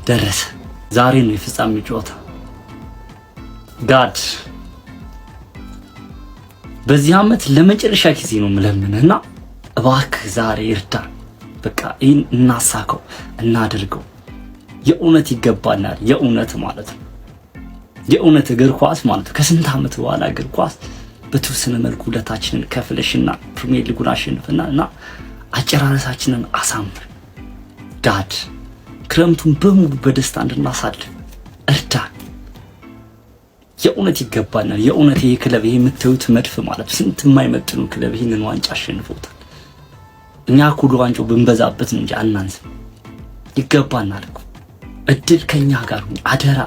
ደረሰ። ዛሬ ነው የፍጻሜ ጨዋታ። ጋድ በዚህ ዓመት ለመጨረሻ ጊዜ ነው የምለምንህና እባክህ ዛሬ እርዳን። በቃ ይህን እናሳከው፣ እናድርገው። የእውነት ይገባናል። የእውነት ማለት ነው የእውነት እግር ኳስ ማለት ነው። ከስንት ዓመት በኋላ እግር ኳስ በተወሰነ መልኩ ሁለታችንን ከፍለሽና ፕሪሚየር ሊጉን አሸንፈናልና አጨራረሳችንን አሳምር። ጋድ ክረምቱን በሙሉ በደስታ እንድናሳልፍ እርዳን። የእውነት ይገባናል። የእውነት ይሄ ክለብ ይሄ የምታዩት መድፍ ማለት ስንት የማይመጥኑ ክለብ ይህንን ዋንጫ አሸንፎታል። እኛ ኩሉ ዋንጫው ብንበዛበት ነው እንጂ አናንስም። ይገባናል እኮ እድል ከኛ ጋር ሁን። አደራ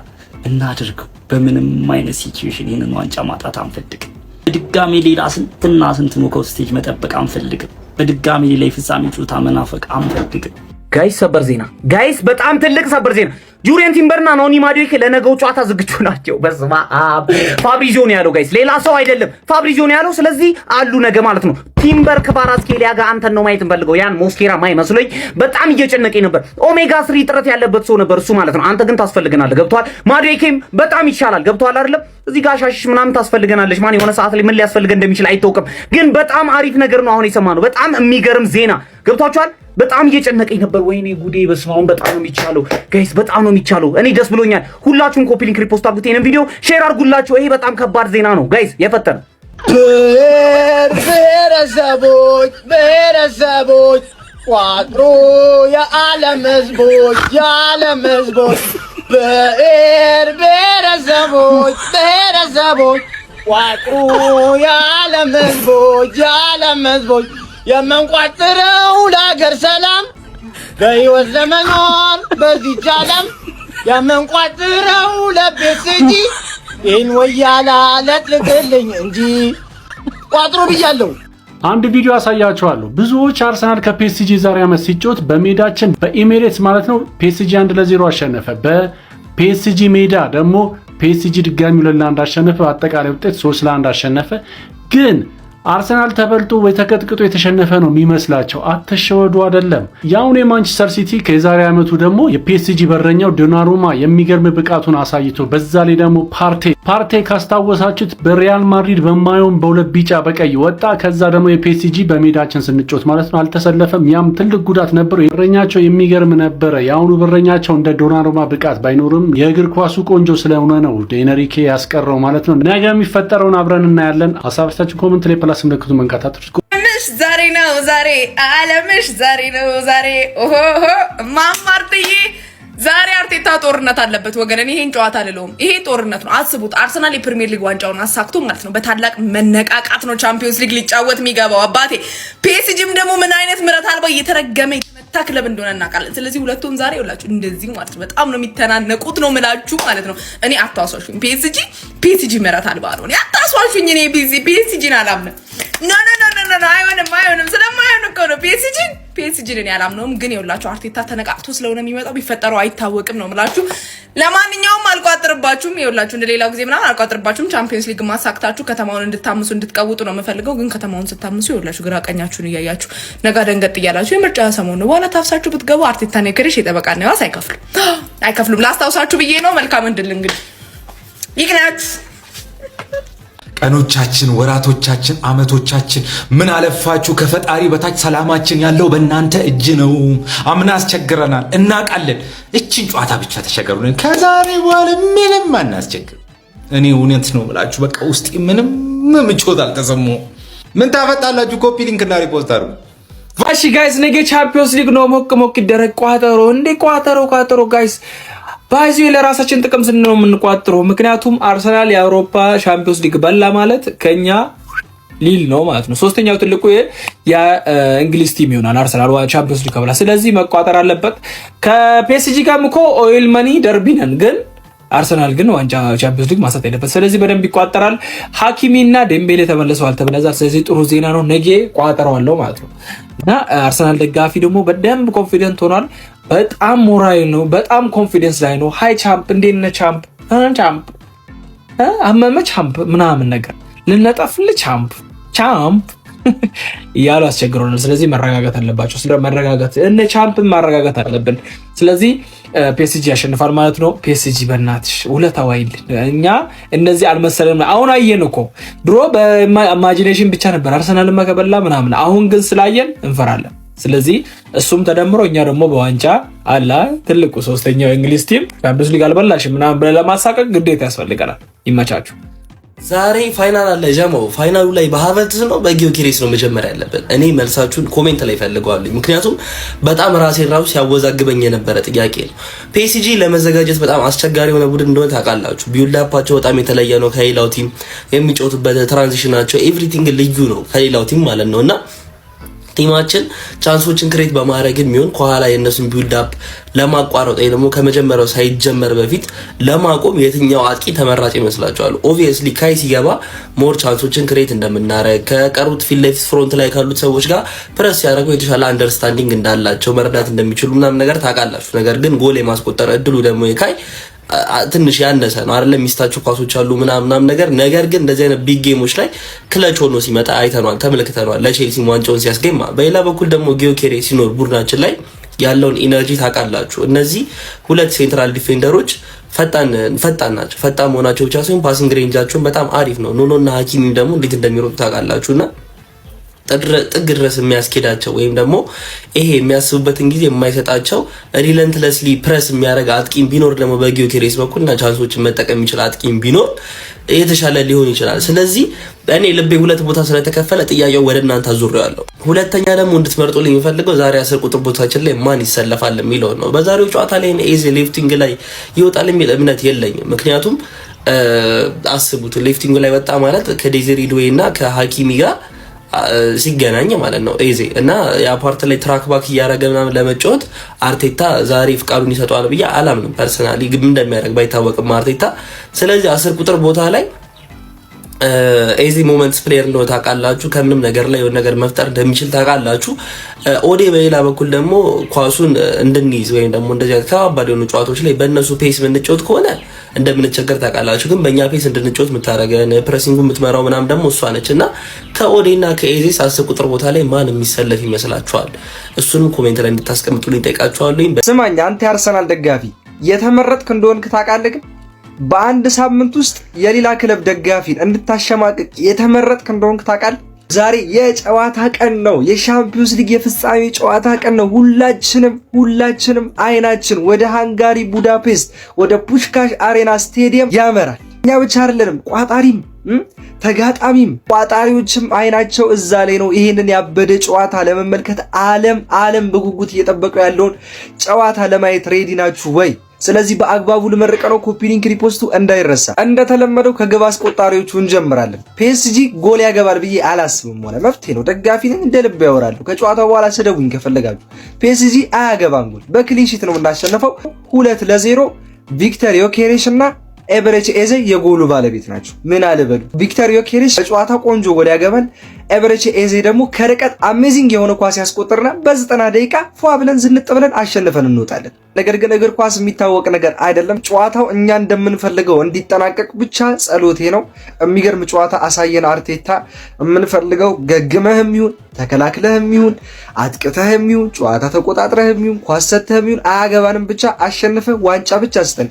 እናድርገው። በምንም አይነት ሲቹዌሽን ይህንን ዋንጫ ማጣት አንፈልግም። በድጋሚ ሌላ ስንትና ስንት ኖካውት ስቴጅ መጠበቅ አንፈልግም። በድጋሚ ሌላ የፍጻሜ ጨዋታ መናፈቅ አንፈልግም። ጋይስ ሰበር ዜና ጋይስ፣ በጣም ትልቅ ሰበር ዜና። ጁሪየን ቲምበርና ኖኒ ማዱዌኬ ለነገው ጨዋታ ዝግጁ ናቸው። በስመ አብ። ፋብሪዚዮ ነው ያለው ጋይስ፣ ሌላ ሰው አይደለም። ፋብሪዚዮ ነው ያለው። ስለዚህ አሉ ነገ ማለት ነው። ቲምበር ከቫራትስኬሊያ ጋር አንተን ነው ማየት እንፈልገው። ያን ሞስኬራ ማይመስለኝ በጣም እየጨነቀኝ ነበር። ኦሜጋ 3 ጥረት ያለበት ሰው ነበር እሱ ማለት ነው። አንተ ግን ታስፈልገናለህ። ገብቷል? ማዱዌኬም በጣም ይሻላል። ገብቷል አይደለም? እዚህ ጋር ሻሽሽ ምናምን ታስፈልገናለች። ማን የሆነ ሰዓት ላይ ምን ሊያስፈልገን እንደሚችል አይታወቅም። ግን በጣም አሪፍ ነገር ነው አሁን የሰማነው። በጣም የሚገርም ዜና። ገብቷችኋል? በጣም እየጨነቀኝ ነበር። ወይኔ ጉዴ! በስማውን በጣም ነው የሚቻለው ጋይስ፣ በጣም ነው የሚቻለው። እኔ ደስ ብሎኛል። ሁላችሁም ኮፒ ሊንክ ሪፖስት አድርጉት፣ ይሄንን ቪዲዮ ሼር አድርጉላችሁ። ይሄ በጣም ከባድ ዜና ነው ጋይስ። የፈጠነ ብሔረሰቦች ቋጥሮ የዓለም ህዝቦች ብሔረሰቦች ቋጥሮ የዓለም ህዝቦች የምንቋጥረው ለሀገር ሰላም በህይወት ለመኖር በዚች ዓለም የምንቋጥረው ለፒኤስጂ ይህን ወያላ ለጥልቅልኝ እንጂ ቋጥሮ ብያለሁ። አንድ ቪዲዮ አሳያችኋለሁ። ብዙዎች አርሰናል ከፒኤስጂ ዛሬ ዓመት ሲጫወት በሜዳችን በኤሚሬትስ ማለት ነው ፒኤስጂ 1-0 አሸነፈ። በፒኤስጂ ሜዳ ደግሞ ፒኤስጂ ድጋሚ 2-1 አሸነፈ። አጠቃላይ ውጤት 3-1 አሸነፈ። ግን አርሰናል ተበልጦ ወይ ተቀጥቅጦ የተሸነፈ ነው የሚመስላቸው። አትሸወዱ። አይደለም። ያውን የማንቸስተር ሲቲ ከዛሬ ዓመቱ ደግሞ የፒኤስጂ በረኛው ዶናሩማ የሚገርም ብቃቱን አሳይቶ በዛ ላይ ደግሞ ፓርቴ ካስታወሳችሁት በሪያል ማድሪድ በማየውን በሁለት ቢጫ በቀይ ወጣ። ከዛ ደግሞ የፒኤስጂ በሜዳችን ስንጮት ማለት ነው አልተሰለፈም። ያም ትልቅ ጉዳት ነበር። በረኛቸው የሚገርም ነበረ። ያውኑ በረኛቸው እንደ ዶናሩማ ብቃት ባይኖርም የእግር ኳሱ ቆንጆ ስለሆነ ነው ኤንሪኬ ያስቀረው ማለት ነው። ነገ የሚፈጠረውን አብረን እናያለን። ሀሳባችሁን ኮሜንት ላይ ፕላስ ምልክቱ መንካት አትርሱ። ዛሬ ነው ዛሬ አለምሽ ዛሬ ነው ዛሬ ኦሆ ማማርጥዬ ዛሬ አርቴታ ጦርነት አለበት ወገን። ይሄን ጨዋታ አይደለም፣ ይሄ ጦርነት ነው። አስቡት፣ አርሰናል የፕሪሚየር ሊግ ዋንጫውን አሳክቶ ማለት ነው በታላቅ መነቃቃት ነው ቻምፒዮንስ ሊግ ሊጫወት የሚገባው አባቴ። ፒኤስጂም ደግሞ ምን አይነት ምረት አልባ እየተረገመ የተመታ ክለብ እንደሆነ እናውቃለን። ስለዚህ ሁለቱም ዛሬ ይውላችሁ እንደዚህ ማለት ነው በጣም ነው የሚተናነቁት ነው ምላችሁ ማለት ነው። እኔ አታሷሹኝ፣ ፒኤስጂ ምረት አልባ ነው። እኔ አታሷሹኝ፣ እኔ ፒኤስጂን አላምንም። ኖ አይሆንም። ስለማይሆን እኮ ነው ፒኤስጂን እኔ አላምነውም። ግን ይውላችሁ አርቴታ ተነቃቅቶ ስለሆነ የሚመጣው ቢፈጠረው አይታወቅም ነው ምላችሁ። ለማንኛውም አልቋጥርባችሁም። ይውላችሁ እንደሌላው ጊዜ ምናምን አልቋጥርባችሁም። ቻምፒዮንስ ሊግ ማሳክታችሁ ከተማውን እንድታምሱ እንድትቀውጡ ነው የምፈልገው። ግን ከተማውን ስታምሱ ይውላችሁ ግራ ቀኛችሁን እያያችሁ ነጋ ደንገጥ እያላችሁ የምርጫ ሰሞኑ በኋላ ታፍሳችሁ ብትገቡ አርቴታ ነከረሽ የጠበቃና ያስ አይከፍሉም። ላስታውሳችሁ ብዬ ነው። መልካም እንድል እንግዲህ ይግናችሁ። ቀኖቻችን፣ ወራቶቻችን፣ አመቶቻችን ምን አለፋችሁ ከፈጣሪ በታች ሰላማችን ያለው በእናንተ እጅ ነው። አምና አስቸግረናል እናውቃለን። እቺን ጨዋታ ብቻ ተሸገሩልን። ከዛሬ በኋላ ምንም አናስቸግር። እኔ እውነት ነው ብላችሁ በቃ ውስጥ ምንም ምቾት አልተሰማው። ምን ታፈጣላችሁ? ኮፒ ሊንክ እና ሪፖስት አድርጉ። እሺ ጋይስ፣ ነገ ቻምፒዮንስ ሊግ ነው። ሞቅ ይደረግ። ቋጠሮ ጋይስ ባይዚ ለራሳችን ጥቅም ስንል ነው የምንቋጥረው። ምክንያቱም አርሰናል የአውሮፓ ቻምፒዮንስ ሊግ በላ ማለት ከኛ ሊል ነው ማለት ነው። ሶስተኛው ትልቁ የእንግሊዝ ቲም ይሆናል አርሰናል ቻምፒዮንስ ሊግ ከበላ። ስለዚህ መቋጠር አለበት። ከፒኤስጂ ጋርም እኮ ኦይል መኒ ደርቢ ነን፣ ግን አርሰናል ግን ዋንጫ ቻምፒዮንስ ሊግ ማሳት ያለበት። ስለዚህ በደንብ ይቋጠራል። ሀኪሚና ዴምቤሌ ተመልሰዋል ተብለዛል። ስለዚህ ጥሩ ዜና ነው። ነገ ቋጠረዋለሁ ማለት ነው። እና አርሰናል ደጋፊ ደግሞ በደንብ ኮንፊደንት ሆኗል። በጣም ሞራል ነው። በጣም ኮንፊደንስ ላይ ነው። ሃይ ቻምፕ፣ እንዴት ነህ ቻምፕ? አመመ ቻምፕ ምናምን ነገር ልነጠፍልህ ቻምፕ እያሉ አስቸግሮናል። ስለዚህ መረጋጋት አለባቸው። መረጋጋት እነ ቻምፕን ማረጋጋት አለብን። ስለዚህ ፒኤስጂ ያሸንፋል ማለት ነው። ፒኤስጂ በእናትሽ ውለታ ዋይል። እኛ እነዚህ አልመሰለንም። አሁን አየን እኮ ድሮ በኢማጂኔሽን ብቻ ነበር አርሰናልማ ከበላ ምናምን። አሁን ግን ስላየን እንፈራለን። ስለዚህ እሱም ተደምሮ እኛ ደግሞ በዋንጫ አላ ትልቁ ሶስተኛው የእንግሊዝ ቲም ቻምፒየንስ ሊግ አልበላሽም ምናምን ብለን ለማሳቀቅ ግዴታ ያስፈልገናል። ይመቻችሁ። ዛሬ ፋይናል አለ ጀማው። ፋይናሉ ላይ በሃቨርትዝ ነው በጊዮኬሬስ ነው መጀመሪያ ያለበት? እኔ መልሳችሁን ኮሜንት ላይ ፈልገዋለሁ። ምክንያቱም በጣም ራሴን ራሱ ሲያወዛግበኝ የነበረ ጥያቄ ነው። ፒኤስጂ ለመዘጋጀት በጣም አስቸጋሪ የሆነ ቡድን እንደሆነ ታውቃላችሁ። ቢውልድ አፓቸው በጣም የተለየ ነው ከሌላው ቲም። የሚጫወቱበት ትራንዚሽናቸው ኤቭሪቲንግ ልዩ ነው ከሌላው ቲም ማለት ነውና ቲማችን ቻንሶችን ክሬት በማድረግ የሚሆን ከኋላ የነሱን ቢልድ አፕ ለማቋረጥ ወይ ደግሞ ከመጀመሪያው ሳይጀመር በፊት ለማቆም የትኛው አጥቂ ተመራጭ ይመስላችኋል? ኦብቪየስሊ ካይ ሲገባ ሞር ቻንሶችን ክሬት እንደምናረግ ከቀሩት ፊት ለፊት ፍሮንት ላይ ካሉት ሰዎች ጋር ፕረስ ያደረገው የተሻለ አንደርስታንዲንግ እንዳላቸው መረዳት እንደሚችሉ ምናምን ነገር ታውቃላችሁ። ነገር ግን ጎል የማስቆጠር እድሉ ደግሞ የካይ ትንሽ ያነሰ ነው አይደለም። ሚስታቸው ኳሶች አሉ ምናምን ነገር ግን እንደዚህ አይነት ቢግ ጌሞች ላይ ክለች ሆኖ ሲመጣ አይተናል፣ ተመልክተናል። ለቼልሲ ዋንጫውን ሲያስገኝ በሌላ በኩል ደግሞ ጊዮኬሬስ ሲኖር ቡድናችን ላይ ያለውን ኢነርጂ ታውቃላችሁ። እነዚህ ሁለት ሴንትራል ዲፌንደሮች ፈጣን ናቸው። ፈጣን መሆናቸው ብቻ ሳይሆን ፓሲንግ ሬንጃቸውን በጣም አሪፍ ነው። ኑኖና ሀኪሚ ደግሞ እንዴት እንደሚሮጡ ታውቃላችሁና ጥግ ድረስ የሚያስኬዳቸው ወይም ደግሞ ይሄ የሚያስቡበትን ጊዜ የማይሰጣቸው ሪለንትለስሊ ፕረስ የሚያደርግ አጥቂም ቢኖር ደግሞ በጊዮኬሬስ በኩልና ቻንሶችን መጠቀም የሚችል አጥቂም ቢኖር የተሻለ ሊሆን ይችላል። ስለዚህ እኔ ልቤ ሁለት ቦታ ስለተከፈለ ጥያቄው ወደ እናንተ አዙሬዋለሁ። ሁለተኛ ደግሞ እንድትመርጡልኝ የሚፈልገው ዛሬ 10 ቁጥር ቦታችን ላይ ማን ይሰለፋል የሚለው ነው። በዛሬው ጨዋታ ላይ ኤዜ ሌፍቲንግ ላይ ይወጣል የሚል እምነት የለኝም። ምክንያቱም አስቡት ሌፍቲንግ ላይ ወጣ ማለት ከዴዚሬ ዱዌ እና ከሀኪሚ ጋር ሲገናኝ ማለት ነው ኤዜ እና የአፓርት ላይ ትራክ ባክ እያደረገ ምናምን ለመጫወት አርቴታ ዛሬ ፍቃዱን ይሰጠዋል ብዬ አላምንም። ፐርሰናሊ ግን እንደሚያደርግ ባይታወቅም አርቴታ። ስለዚህ 10 ቁጥር ቦታ ላይ ኤዚ ሞመንትስ ፕሌየር እንደሆነ ታውቃላችሁ። ከምንም ነገር ላይ የሆነ ነገር መፍጠር እንደሚችል ታውቃላችሁ። ኦዴ በሌላ በኩል ደግሞ ኳሱን እንድንይዝ ወይም ደግሞ እንደዚህ ከባባድ የሆኑ ጨዋታዎች ላይ በእነሱ ፔስ የምንጫወት ከሆነ እንደምንቸገር ታውቃላችሁ። ግን በእኛ ፔስ እንድንጫወት የምታደርገን ፕሬሲንጉ የምትመራው ምናምን ደግሞ እሷ ነች እና ከኦዴና ከኤዚ 10 ቁጥር ቦታ ላይ ማን የሚሰለፍ ይመስላችኋል? እሱንም ኮሜንት ላይ እንድታስቀምጡልኝ ጠይቃችኋለሁ። ስማኝ አንተ የአርሰናል ደጋፊ የተመረጥክ እንደሆንክ ታውቃለህ። ግን በአንድ ሳምንት ውስጥ የሌላ ክለብ ደጋፊን እንድታሸማቅቅ የተመረጥክ እንደሆንክ ታውቃለህ። ዛሬ የጨዋታ ቀን ነው። የሻምፒዮንስ ሊግ የፍጻሜ ጨዋታ ቀን ነው። ሁላችንም አይናችን ወደ ሃንጋሪ ቡዳፔስት ወደ ፑሽካሽ አሬና ስቴዲየም ያመራል። እኛ ብቻ አይደለንም፣ ቋጣሪም ተጋጣሚም ቋጣሪዎችም አይናቸው እዛ ላይ ነው። ይሄንን ያበደ ጨዋታ ለመመልከት ዓለም በጉጉት እየጠበቀው ያለውን ጨዋታ ለማየት ሬዲ ናችሁ ወይ? ስለዚህ በአግባቡ ልመርቀ ነው። ኮፒ ሊንክ ሪፖስቱ እንዳይረሳ። እንደተለመደው ከግብ አስቆጣሪዎቹ እንጀምራለን። ፒኤስጂ ጎል ያገባል ብዬ አላስብም። ሆነ መፍትሄ ነው። ደጋፊ ነኝ እንደ ልብ ያወራሉ። ከጨዋታው በኋላ ስደቡኝ ከፈለጋችሁ። ፒኤስጂ አያገባም ጎል። በክሊን ሺት ነው የምናሸነፈው 2-0። ቪክተር ዮኬሬሽ እና ኤበረቺ ኤዜ የጎሉ ባለቤት ናቸው። ምን አልበሉ። ቪክተር ዮኬሬሽ በጨዋታ ቆንጆ ጎል ያገባል። ኤበረቺ ኤዜ ደግሞ ከርቀት አሜዚንግ የሆነ ኳስ ያስቆጥርና በ90 ደቂቃ ፏ ብለን ዝንጥ ብለን አሸንፈን እንወጣለን። ነገር ግን እግር ኳስ የሚታወቅ ነገር አይደለም። ጨዋታው እኛ እንደምንፈልገው እንዲጠናቀቅ ብቻ ጸሎቴ ነው። የሚገርም ጨዋታ አሳየን አርቴታ። የምንፈልገው ገግመህም ይሁን ተከላክለህም ይሁን አጥቅተህም ይሁን ጨዋታ ተቆጣጥረህም ይሁን ኳስ ሰጥተህም ይሁን አያገባንም፣ ብቻ አሸንፈህ ዋንጫ ብቻ ስጠን።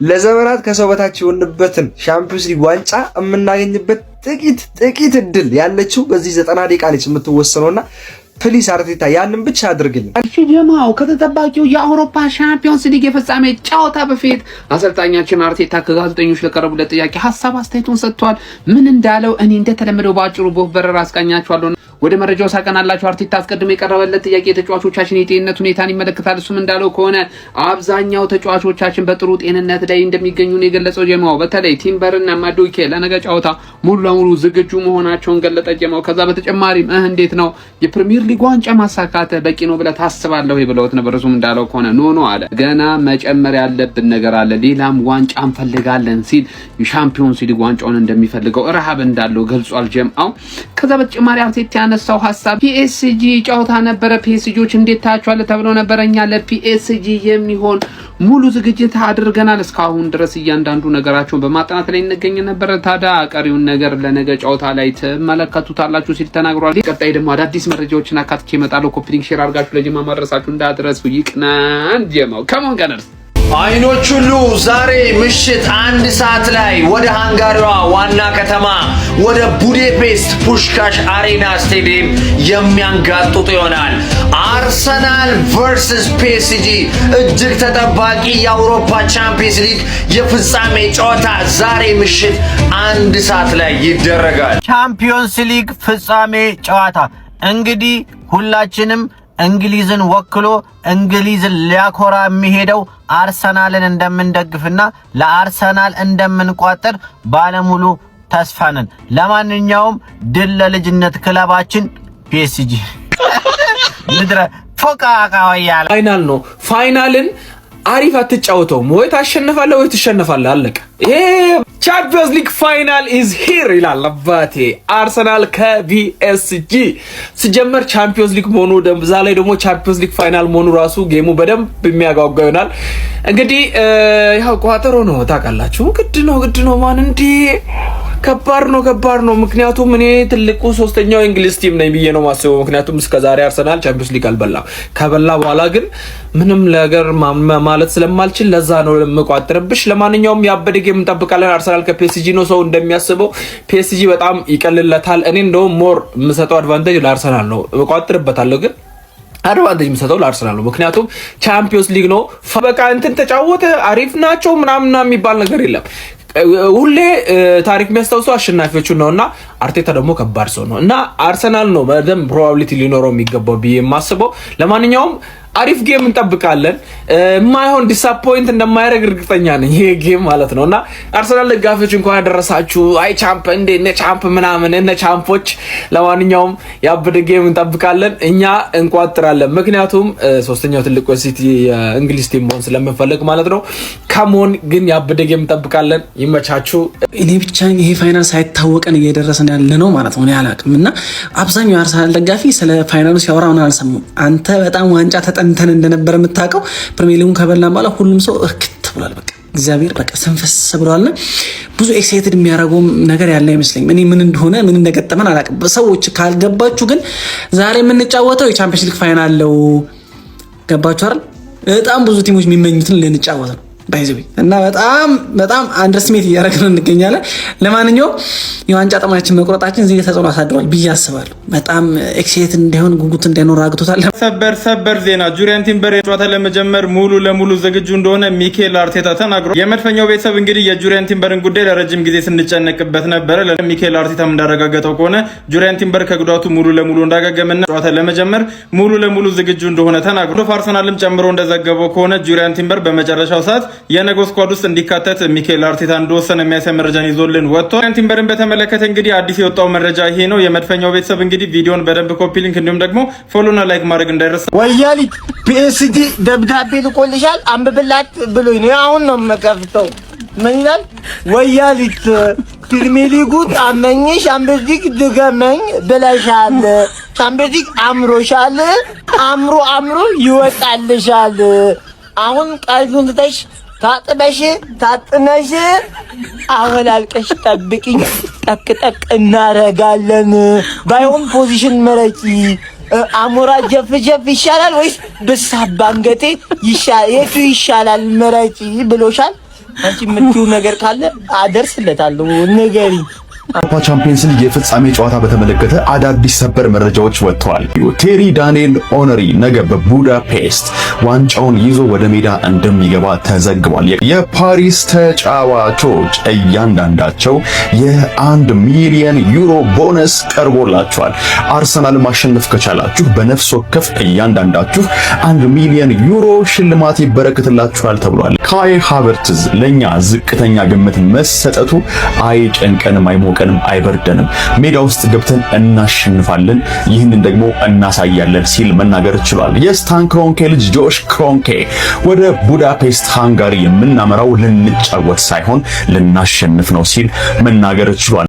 ለዘመናት ከሰው በታች የሆንበትን ሻምፒዮንስ ሊግ ዋንጫ የምናገኝበት ጥቂት እድል ያለችው በዚህ 90 ደቂቃ ነች የምትወሰነውና ፕሊስ አርቴታ ያንን ብቻ አድርግልን። እሺ ጀማው ከተጠባቂው የአውሮፓ ሻምፒዮንስ ሊግ የፍጻሜ ጨዋታ በፊት አሰልጣኛችን አርቴታ ከጋዜጠኞች ለቀረቡለት ጥያቄ ሐሳብ አስተያየቱን ሰጥቷል። ምን እንዳለው እኔ እንደተለመደው ባጭሩ በበረራ አስቃኛችኋለሁ። ወደ መረጃው ሳቀናላችሁ። አርቴታ አስቀድሞ የቀረበለት ጥያቄ የተጫዋቾቻችን የጤንነት ሁኔታን ይመለከታል። እሱም እንዳለው ከሆነ አብዛኛው ተጫዋቾቻችን በጥሩ ጤንነት ላይ እንደሚገኙ ነው የገለጸው። ጀማው በተለይ ቲምበርና ማዱኬ ለነገ ጨዋታ ሙሉ ለሙሉ ዝግጁ መሆናቸውን ገለጠ። ጀማው ከዛ በተጨማሪም እንዴት ነው የፕሪሚየር ሊግ ዋንጫ ማሳካት በቂ ነው ብለህ ታስባለህ ብለውት ነበር። እሱም እንዳለው ከሆነ ኖ አለ፣ ገና መጨመር ያለብን ነገር አለ፣ ሌላም ዋንጫ እንፈልጋለን ሲል የሻምፒዮንስ ሊግ ዋንጫውን እንደሚፈልገው ረሃብ እንዳለው ገልጿል። ጀማው ከዛ በተጨማሪ አርቴታ የተነሳው ሐሳብ ፒኤስጂ ጨዋታ ነበረ። ፒኤስጂዎች እንዴት ታያቸዋለህ ተብሎ ነበረ። እኛ ለፒኤስጂ የሚሆን ሙሉ ዝግጅት አድርገናል። እስካሁን ድረስ እያንዳንዱ ነገራቸውን በማጥናት ላይ እንገኝ ነበር። ታዲያ ቀሪውን ነገር ለነገ ጨዋታ ላይ ተመለከቱታላችሁ ሲል ተናግሯል። ቀጣይ ደግሞ አዳዲስ መረጃዎችን አካትቼ እመጣለሁ። ኮፒ ሊንክ ሼር አድርጋችሁ ለጀማ ማድረሳችሁ እንዳትረሱ። ይቅናን ጀማው ከሞን ጋነርስ አይኖች ሁሉ ዛሬ ምሽት 1 ሰዓት ላይ ወደ ሃንጋሪዋ ዋና ከተማ ወደ ቡዳፔስት ፑሽካሽ አሬና ስቴዲየም የሚያንጋጥጡ ይሆናል። አርሰናል ቨርሰስ ፒኤስጂ እጅግ ተጠባቂ የአውሮፓ ቻምፒየንስ ሊግ የፍጻሜ ጨዋታ ዛሬ ምሽት 1 ሰዓት ላይ ይደረጋል። ቻምፒየንስ ሊግ ፍጻሜ ጨዋታ እንግዲህ ሁላችንም እንግሊዝን ወክሎ እንግሊዝን ሊያኮራ የሚሄደው አርሰናልን እንደምንደግፍና ለአርሰናል እንደምንቋጥር ባለሙሉ ተስፋ ነን። ለማንኛውም ድል ለልጅነት ክለባችን ፒኤስጂ። ምድረ ፎቃቃው ያለ ፋይናል ነው። ፋይናልን አሪፍ አትጫወተውም ወይ ታሸንፋለህ ወይ ትሸነፋለህ። አለቀ። ይሄ ቻምፒየንስ ሊግ ፋይናል ኢዝ ሂር ይላል አባቴ። አርሰናል ከፒኤስጂ ሲጀመር ቻምፒየንስ ሊግ መሆኑ በዛ ላይ ደግሞ ቻምፒየንስ ሊግ ፋይናል መሆኑ ራሱ ጌሙ በደንብ የሚያጓጓ ይሆናል። እንግዲህ ያው ቋጠሮ ነው ታውቃላችሁ። ግድ ነው ማን እንዴ ከባድ ነው። ምክንያቱም እኔ ትልቁ ሶስተኛው እንግሊዝ ቲም ነኝ ብዬ ነው ማስበው። ምክንያቱም እስከዛሬ አርሰናል ቻምፒየንስ ሊግ አልበላም። ከበላ በኋላ ግን ምንም ነገር ማለት ስለማልችል ለዛ ነው ለምቋጥርብሽ። ለማንኛውም ያበደ ጌም እንጠብቃለን። አርሰናል ከፒኤስጂ ነው። ሰው እንደሚያስበው ፒኤስጂ በጣም ይቀልለታል። እኔ እንደውም ሞር የምሰጠው አድቫንቴጅ ለአርሰናል ነው። እቋጥርበታለሁ ግን አድቫንቴጅ የምሰጠው ለአርሰናል ነው። ምክንያቱም ቻምፒየንስ ሊግ ነው። በቃ እንትን ተጫወተ አሪፍ ናቸው ምናምን የሚባል ነገር የለም። ሁሌ ታሪክ የሚያስታውሰው አሸናፊዎቹን ነውና አርቴታ ደግሞ ከባድ ሰው ነው እና አርሰናል ነው በደንብ ፕሮባቢሊቲ ሊኖረው የሚገባው ብዬ የማስበው። ለማንኛውም አሪፍ ጌም እንጠብቃለን። ማይሆን ዲስአፖይንት እንደማያደርግ እርግጠኛ ነኝ ይሄ ጌም ማለት ነውና አርሰናል ደጋፊዎች እንኳን ያደረሳችሁ አይ ቻምፕ እንደ እነ ቻምፕ ምናምን እነ ቻምፖች። ለማንኛውም ያበደ ጌም እንጠብቃለን። እኛ እንቋጥራለን። ምክንያቱም ሶስተኛው ትልቁ ሲቲ የእንግሊዝ ቲም መሆን ስለምንፈልግ ማለት ነው። ካሞን ግን ያበደ ጌም እንጠብቃለን። ይመቻችሁ። እኔ ብቻ ይሄ ፋይናል ሳይታወቀን እየደረሰን ያለ ነው ማለት ነው። እኔ አላውቅም እና አብዛኛው አርሰናል ደጋፊ ስለ ፋይናሉ ሲያወራ ምን አልሰማም። አንተ በጣም ዋንጫ ተጠንተን እንደነበረ የምታውቀው ፕሪሚየር ሊጉን ከበላን በኋላ ሁሉም ሰው እርክት ብሏል። በቃ እግዚአብሔር በቃ ሰንፈስ ብሏልና ብዙ ኤክሳይትድ የሚያደርገው ነገር ያለ አይመስለኝም። እኔ ምን እንደሆነ ምን እንደገጠመን አላውቅም። ሰዎች ካልገባችሁ ግን ዛሬ የምንጫወተው የቻምፒየንስ ሊግ ፋይናል ነው። ገባችሁ አይደል? በጣም ብዙ ቲሞች የሚመኙትን ልንጫወት ነው ባይዘው እና በጣም አንደርስሜት እያደረግን እንገኛለን። ለማንኛውም የዋንጫ ጥማችን መቁረጣችን እዚህ ተጽዕኖ አሳድሯል ብዬ አስባለሁ። በጣም ኤክሳይትድ እንዲሆን ጉጉት እንዳይኖር አግቶታል። ሰበር ዜና ጁሪያን ቲምበር ጨዋታ ለመጀመር ሙሉ ለሙሉ ዝግጁ እንደሆነ ሚኬል አርቴታ ተናግሯል። የመድፈኛው ቤተሰብ እንግዲህ የጁሪያን ቲምበርን ጉዳይ ለረጅም ጊዜ ስንጨነቅበት ነበረ። ሚኬል አርቴታም እንዳረጋገጠው ከሆነ ጁሪያን ቲምበር ከጉዳቱ ሙሉ ለሙሉ እንዳገገመና ጨዋታ ለመጀመር ሙሉ ለሙሉ ዝግጁ እንደሆነ ተናግሯል። አርሰናልም ጨምሮ እንደዘገበው ከሆነ ጁሪያን ቲምበር በመጨረሻው ሰዓት የነገ ስኳድ ውስጥ እንዲካተት ሚኬል አርቴታ እንደወሰነ የሚያሳይ መረጃን ይዞልን ወጥቷል። ቲምበርን በተመለከተ እንግዲህ አዲስ የወጣው መረጃ ይሄ ነው። የመድፈኛው ቤተሰብ እንግዲህ ቪዲዮን በደንብ ኮፒ ሊንክ እንዲሁም ደግሞ ፎሎና ላይክ ማድረግ እንዳይረሳ። ወያሊት ፒኤስጂ ደብዳቤ ልኮልሻል አንብብላት ብሎኝ ነው አሁን ነው የምከፍተው። ምን ይላል? ወያሊት ፕሪሚየር ሊጉ አመኝሽ ቻምፒየንስ ሊግ ድገመኝ ብለሻል። ቻምፒየንስ ሊግ አምሮሻል። አምሮ ይወጣልሻል። አሁን ቀልዱን ትተሽ ታጥበሽ ታጥነሽ አወላልቀሽ ጠብቂኝ። ጠቅ እናረጋለን። ባይሆን ፖዚሽን መረጪ። አሞራ ጀፍ ይሻላል ወይስ ብሳባ አንገቴ የቱ ይሻላል መረጪ ብሎሻል። አንቺ የምትይው ነገር ካለ አደርስለታለሁ። ንገሪ። የአውሮፓ ቻምፒየንስ ሊግ የፍጻሜ ጨዋታ በተመለከተ አዳዲስ ሰበር መረጃዎች ወጥተዋል። ቴሪ ዳንኤል ኦነሪ ነገ በቡዳፔስት ዋንጫውን ይዞ ወደ ሜዳ እንደሚገባ ተዘግቧል። የፓሪስ ተጫዋቾች እያንዳንዳቸው የ1 ሚሊዮን ዩሮ ቦነስ ቀርቦላቸዋል። አርሰናል ማሸነፍ ከቻላችሁ በነፍስ ወከፍ እያንዳንዳችሁ 1 ሚሊዮን ዩሮ ሽልማት ይበረከትላችኋል ተብሏል። ካይ ሃቨርትዝ ለኛ ዝቅተኛ ግምት መሰጠቱ አይጨንቀንም አይሞቀንም አይበርደንም፣ ሜዳ ውስጥ ገብተን እናሸንፋለን፣ ይህንን ደግሞ እናሳያለን ሲል መናገር ችሏል። የስታን ክሮንኬ ልጅ ጆሽ ክሮንኬ ወደ ቡዳፔስት ሃንጋሪ የምናመራው ልንጫወት ሳይሆን ልናሸንፍ ነው ሲል መናገር ችሏል።